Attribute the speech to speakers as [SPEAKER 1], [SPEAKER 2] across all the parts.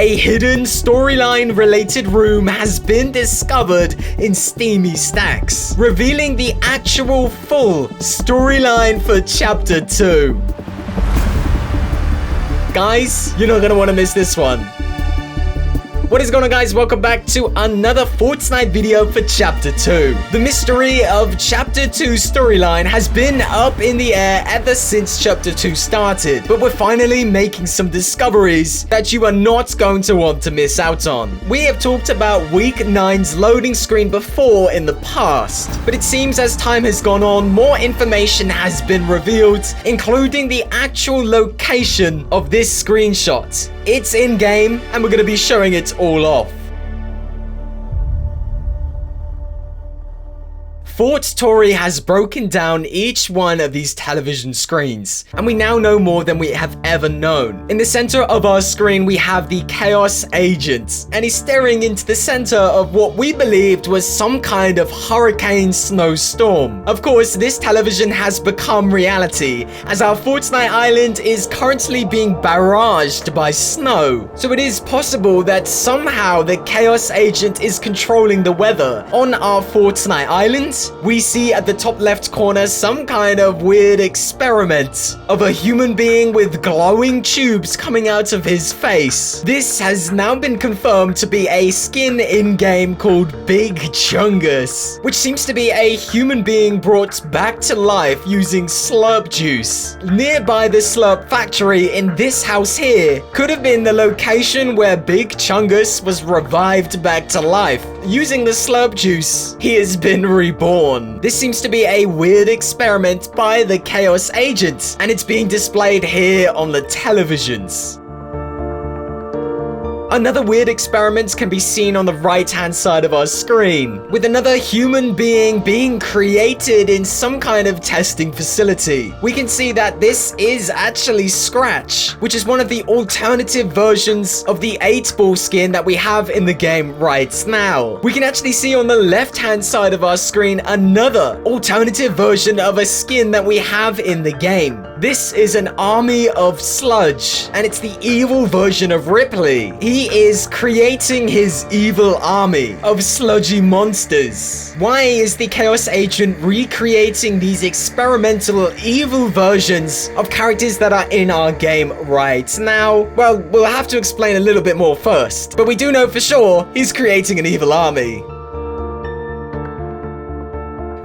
[SPEAKER 1] a hidden storyline related room has been discovered in Steamy Stacks, revealing the actual full storyline for Chapter 2. Guys, you're not gonna want to miss this one. What is going on, guys? Welcome back to another Fortnite video for Chapter 2. The mystery of Chapter 2 storyline has been up in the air ever since Chapter 2 started, but we're finally making some discoveries that you are not going to want to miss out on. We have talked about Week 9's loading screen before in the past, but it seems as time has gone on, more information has been revealed, including the actual location of this screenshot. It's in-game, and we're going to be showing it all off. Fort Tori has broken down each one of these television screens, and we now know more than we have ever known. In the center of our screen, we have the Chaos Agent, and he's staring into the center of what we believed was some kind of hurricane snowstorm. Of course, this television has become reality, as our Fortnite Island is currently being barraged by snow. So it is possible that somehow the Chaos Agent is controlling the weather on our Fortnite Island. We see at the top left corner some kind of weird experiment of a human being with glowing tubes coming out of his face. This has now been confirmed to be a skin in-game called Big Chungus, which seems to be a human being brought back to life using slurp juice. Nearby the slurp factory in this house here could have been the location where Big Chungus was revived back to life. Using the slurp juice, he has been reborn. This seems to be a weird experiment by the Chaos Agent, and it's being displayed here on the televisions. Another weird experiment can be seen on the right-hand side of our screen, with another human being created in some kind of testing facility. We can see that this is actually Scratch, which is one of the alternative versions of the 8-ball skin that we have in the game right now. We can actually see on the left-hand side of our screen another alternative version of a skin that we have in the game. This is an army of sludge, and it's the evil version of Ripley. He is creating his evil army of sludgy monsters. Why is the Chaos Agent recreating these experimental evil versions of characters that are in our game right now? Well, we'll have to explain a little bit more first, but we do know for sure he's creating an evil army.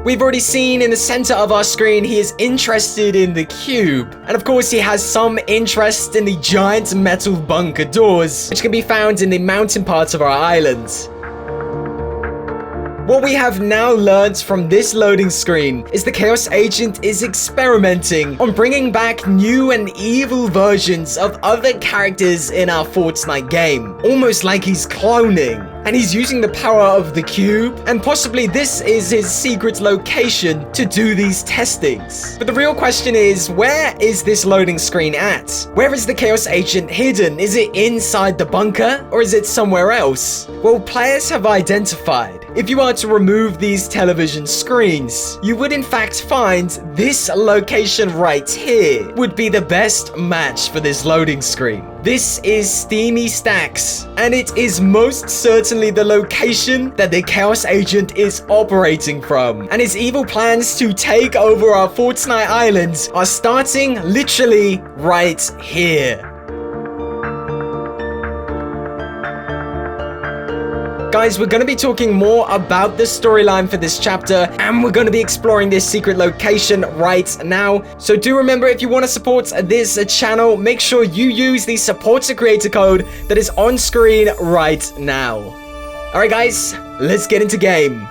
[SPEAKER 1] We've already seen in the center of our screen he is interested in the cube. And of course he has some interest in the giant metal bunker doors, which can be found in the mountain parts of our island. What we have now learned from this loading screen is the Chaos Agent is experimenting on bringing back new and evil versions of other characters in our Fortnite game, almost like he's cloning. And he's using the power of the cube, and possibly this is his secret location to do these testings. But the real question is, where is this loading screen at? Where is the Chaos Agent hidden? Is it inside the bunker, or is it somewhere else? Well, players have identified, if you are to remove these television screens, you would in fact find this location right here would be the best match for this loading screen. This is Steamy Stacks, and it is most certainly the location that the Chaos Agent is operating from. And his evil plans to take over our Fortnite Island are starting literally right here. Guys, we're going to be talking more about the storyline for this chapter, and we're going to be exploring this secret location right now. So do remember, if you want to support this channel, make sure you use the support a creator code that is on screen right now. Alright guys, let's get into game.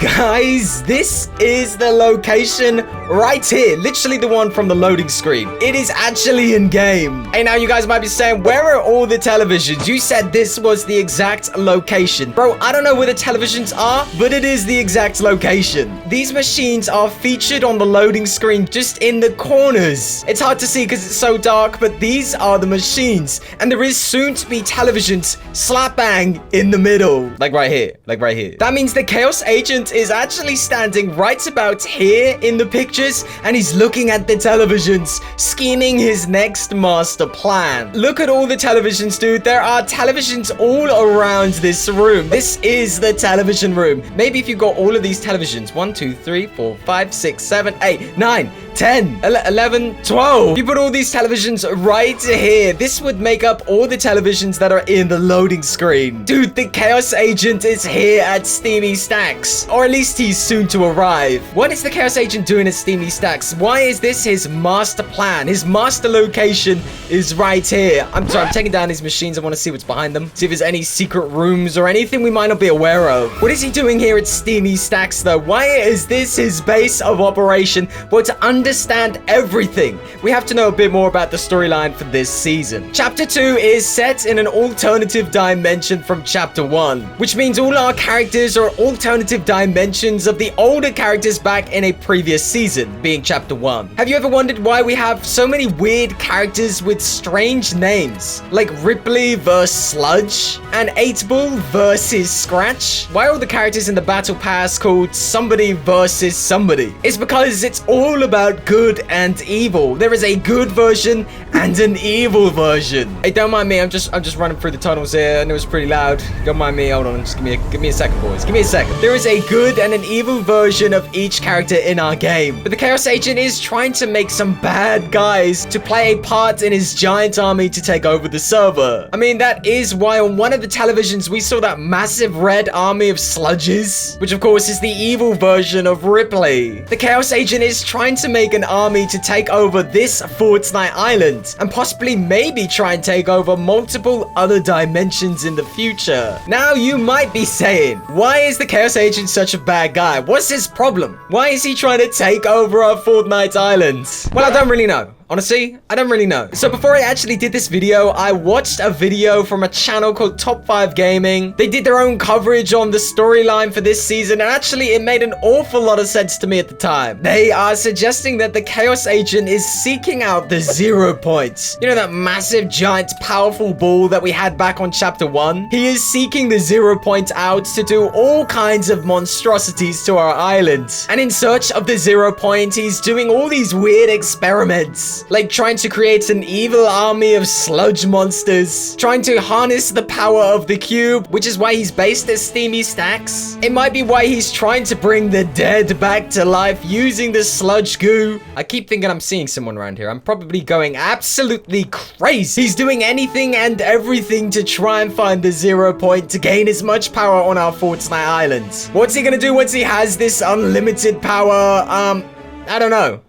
[SPEAKER 1] Guys, this is the location right here. Literally the one from the loading screen. It is actually in game. Hey, now you guys might be saying, where are all the televisions? You said this was the exact location. Bro, I don't know where the televisions are, but it is the exact location. These machines are featured on the loading screen just in the corners. It's hard to see because it's so dark, but these are the machines. And there is soon to be televisions slap bang in the middle. Like right here. Like right here. That means the Chaos Agent is actually standing right about here in the picture pictures and he's looking at the televisions, scheming his next master plan. Look at all the televisions, dude. There are televisions all around this room. This is the television room. Maybe if you got all of these televisions, 1, 2, 3, 4, 5, 6, 7, 8, 9, 10, 11, 12. You put all these televisions right here. This would make up all the televisions that are in the loading screen. Dude, the Chaos Agent is here at Steamy Stacks. Or at least he's soon to arrive. What is the Chaos Agent doing at Steamy Stacks? Why is this his master plan? His master location is right here. I'm taking down these machines. I want to see what's behind them. See if there's any secret rooms or anything we might not be aware of. What is he doing here at Steamy Stacks, though? Why is this his base of operation? Well, to understand everything, we have to know a bit more about the storyline for this season. Chapter 2 is set in an alternative dimension from Chapter 1, which means all our characters are alternative dimensions of the older characters back in a previous season, being Chapter 1. Have you ever wondered why we have so many weird characters with strange names, like Ripley versus Sludge and 8-Ball versus Scratch? Why are all the characters in the Battle Pass called somebody versus somebody? It's because it's all about good and evil. There is a good version and an evil version. Hey, don't mind me. I'm just running through the tunnels here, and it was pretty loud. Don't mind me. Hold on. Just give me a second, boys. Give me a second. There is a good and an evil version of each character in our game, but the Chaos Agent is trying to make some bad guys to play a part in his giant army to take over the server. I mean, that is why on one of the televisions we saw that massive red army of sludges, which of course is the evil version of Ripley. The Chaos Agent is trying to make an army to take over this Fortnite island and possibly maybe try and take over multiple other dimensions in the future. Now you might be saying, why is the Chaos Agent such a bad guy? What's his problem? Why is he trying to take over our Fortnite island? Well, I don't really know. Honestly, I don't really know. So before I actually did this video, I watched a video from a channel called Top 5 Gaming. They did their own coverage on the storyline for this season, and actually it made an awful lot of sense to me at the time. They are suggesting that the Chaos Agent is seeking out the 0 points. You know, that massive, giant, powerful ball that we had back on Chapter 1? He is seeking the 0 point out to do all kinds of monstrosities to our island. And in search of the 0 point, he's doing all these weird experiments. Like trying to create an evil army of sludge monsters, trying to harness the power of the cube, which is why he's based at Steamy Stacks. It might be why he's trying to bring the dead back to life using the sludge goo. I keep thinking I'm seeing someone around here. I'm probably going absolutely crazy. He's doing anything and everything to try and find the 0 point to gain as much power on our Fortnite island. What's he gonna do once he has this unlimited power? I don't know.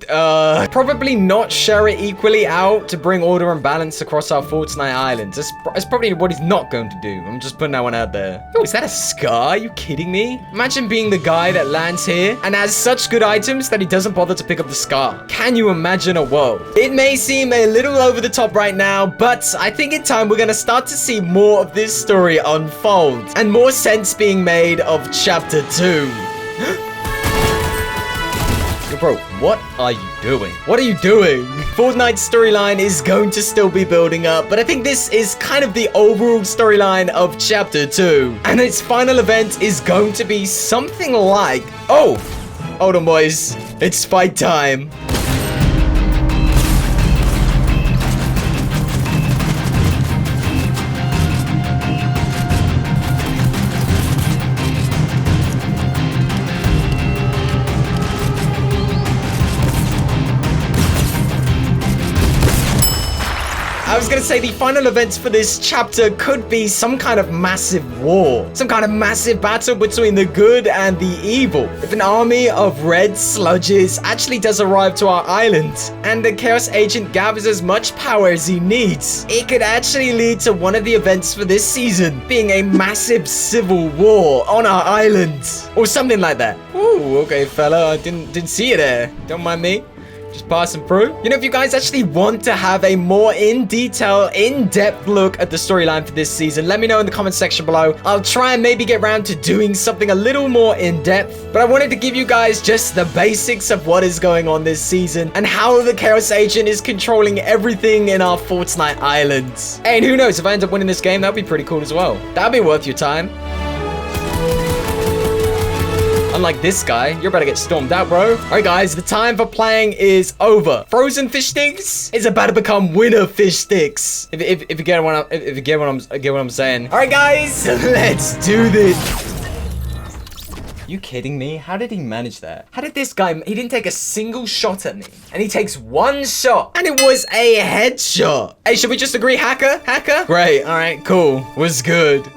[SPEAKER 1] Probably not share it equally out to bring order and balance across our Fortnite islands. That's probably what he's not going to do. I'm just putting that one out there. Oh, is that a scar? Are you kidding me? Imagine being the guy that lands here and has such good items that he doesn't bother to pick up the scar. Can you imagine a world? It may seem a little over the top right now, but I think in time we're going to start to see more of this story unfold and more sense being made of Chapter 2. Bro, what are you doing? What are you doing? Fortnite's storyline is going to still be building up, but I think this is kind of the overall storyline of Chapter 2. And its final event is going to be something like... Oh! Hold on, boys. It's fight time. I was gonna say the final events for this chapter could be some kind of massive war. Some kind of massive battle between the good and the evil. If an army of red sludges actually does arrive to our island, and the Chaos Agent gathers as much power as he needs, it could actually lead to one of the events for this season being a massive civil war on our island. Or something like that. Ooh, okay, fella. I didn't see you there. Don't mind me. Just passing through. You know, if you guys actually want to have a more in-detail, in-depth look at the storyline for this season, let me know in the comment section below. I'll try and maybe get around to doing something a little more in-depth, but I wanted to give you guys just the basics of what is going on this season and how the Chaos Agent is controlling everything in our Fortnite islands. Hey, and who knows, if I end up winning this game, that'd be pretty cool as well. That'd be worth your time. Unlike this guy, you're about to get stormed out, bro. All right, guys, the time for playing is over. Frozen fish sticks is about to become winter fish sticks. If you get what I'm saying. All right, guys, let's do this. You kidding me? How did he manage that? How did this guy, he didn't take a single shot at me. And he takes one shot. And it was a headshot. Hey, should we just agree, hacker? Hacker? Great, all right, cool. Was good.